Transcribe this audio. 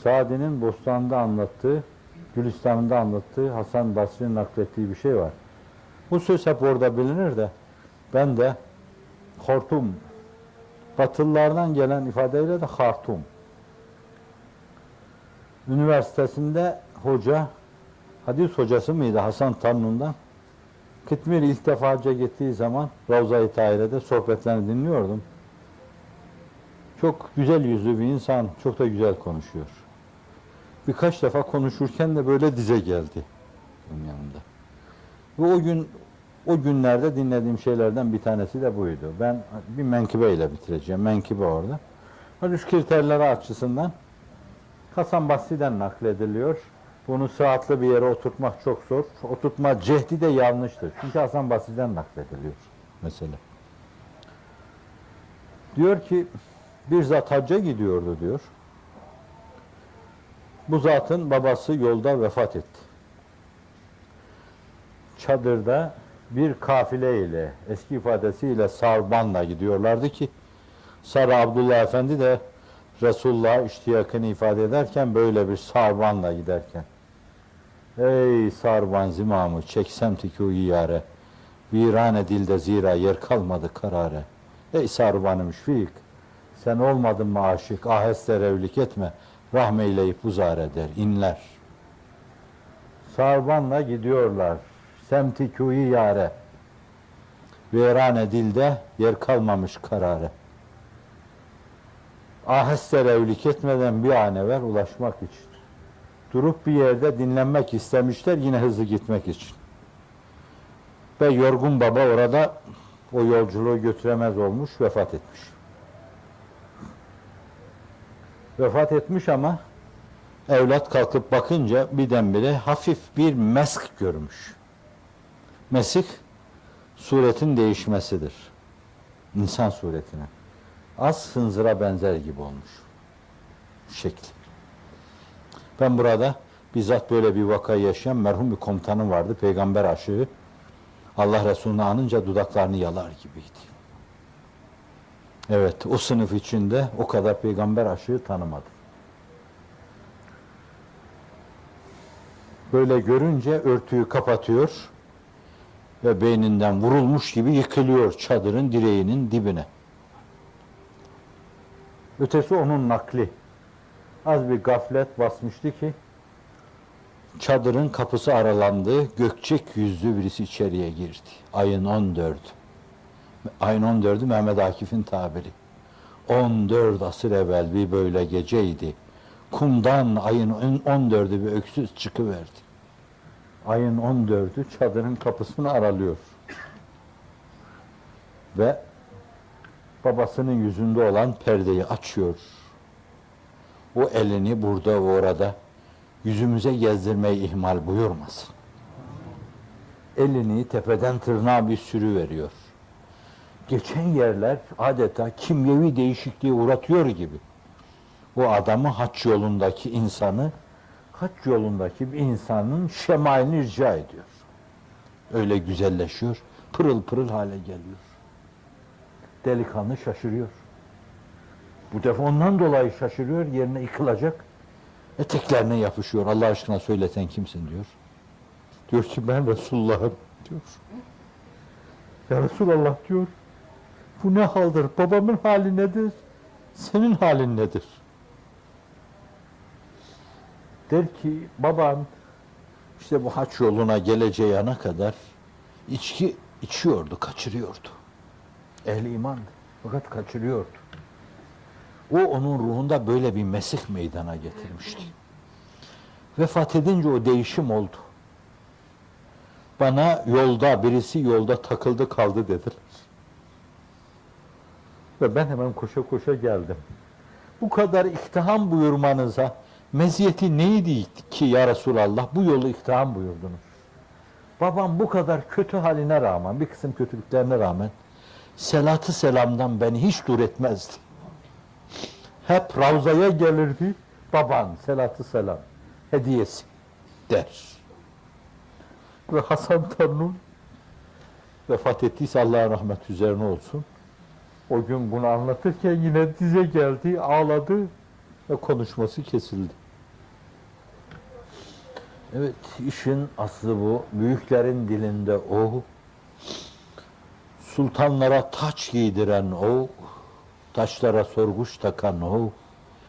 Sadi'nin Bostan'da anlattığı, Gülistan'da anlattığı, Hasan Basri'nin naklettiği bir şey var. Bu söz hep orada bilinir de ben de Hortum, Batılılardan gelen ifadeyle de Hartum. Üniversitesinde hoca, hadis hocası mıydı Hasan Tanrun'dan? Kıtmir ilk defa hacca gittiği zaman Ravza-i Tahire'de sohbetlerini dinliyordum. Çok güzel yüzlü bir insan, çok da güzel konuşuyor. Birkaç defa konuşurken de böyle dize geldi benim yanımda. Ve o günlerde dinlediğim şeylerden bir tanesi de buydu. Ben bir menkıbeyle bitireceğim. Menkıbe orada. Hadis kriterleri açısından Hasan Basri'den naklediliyor. Bunu sıhhatli bir yere oturtmak çok zor. Oturtma cehdi de yanlıştır. Çünkü Hasan Basri'den naklediliyor mesela. Diyor ki bir zat hacca gidiyordu diyor. Bu zatın babası yolda vefat etti. Çadırda bir kafile ile, eski ifadesiyle sarbanla gidiyorlardı ki Sarı Abdullah Efendi de Resulullah'a iştiyakını ifade ederken böyle bir sarbanla giderken ey sarban zimamı çeksem tükû yâre virane dilde zira yer kalmadı karare. Ey sarbanı müşfik sen olmadın mı aşık aheste revlik etme rahmeyleyip uzar eder inler. Sarbanla gidiyorlar semti kûyi yâre virane dilde yer kalmamış karare. Aheste revlik etmeden bir an evvel ulaşmak için. Durup bir yerde dinlenmek istemişler yine hızlı gitmek için. Ve yorgun baba orada o yolculuğu götüremez olmuş, vefat etmiş. Vefat etmiş ama evlat kalkıp bakınca birdenbire hafif bir mesk görmüş. Mesih suretin değişmesidir. İnsan suretine. Az hınzıra benzer gibi olmuş. Şekli. Ben burada bizzat böyle bir vakayı yaşayan merhum bir komutanım vardı. Peygamber aşığı. Allah Resulü'nü anınca dudaklarını yalar gibiydi. Evet, o sınıf içinde o kadar peygamber aşığı tanımadım. Böyle görünce örtüyü kapatıyor ve beyninden vurulmuş gibi yıkılıyor çadırın direğinin dibine. Ötesi onun nakli. Az bir gaflet basmıştı ki çadırın kapısı aralandı, gökçek yüzlü birisi içeriye girdi. Ayın 14'ü. Ayın 14'ü Mehmet Akif'in tabiri. 14 asır evvel bir böyle geceydi. Kumdan ayın 14'ü bir öksüz çıkıverdi. Ayın 14'ü çadırın kapısını aralıyor. Ve babasının yüzünde olan perdeyi açıyor. O elini burada ve orada yüzümüze gezdirmeyi ihmal buyurmasın. Elini tepeden tırnağa bir sürü veriyor. Geçen yerler adeta kimyevi değişikliğe uğratıyor gibi. O adamı hac yolundaki insanı, hac yolundaki bir insanın şemailini rica ediyor. Öyle güzelleşiyor, pırıl pırıl hale geliyor. Delikanlı şaşırıyor. Bu defa ondan dolayı şaşırıyor, yerine yıkılacak. Eteklerine yapışıyor. Allah aşkına söyle sen kimsin diyor. Diyor ki ben Resulullah'ım diyor. Ya Resulallah diyor. Bu ne haldir? Babamın hali nedir? Senin halin nedir? Der ki baban işte bu haç yoluna geleceği ana kadar içki içiyordu, kaçırıyordu. Ehli imandı. Fakat kaçırıyordu. O onun ruhunda böyle bir mesih meydana getirmişti. Vefat edince o değişim oldu. Bana birisi yolda takıldı kaldı dediler. Ve ben hemen koşa koşa geldim. Bu kadar iktiham buyurmanıza meziyeti neydi ki ya Resulallah bu yolu iktiham buyurdunuz? Babam bu kadar kötü haline rağmen, bir kısım kötülüklerine rağmen selatı selamdan beni hiç dur etmezdi. Hep Ravza'ya gelirdi, baban selatı selam hediyesi der. Ve Hasan Tanrı vefat ettiyse Allah'a rahmet üzerine olsun. O gün bunu anlatırken yine dize geldi, ağladı ve konuşması kesildi. Evet, işin aslı bu. Büyüklerin dilinde o. Sultanlara taç giydiren o. Taşlara sorguç takan o.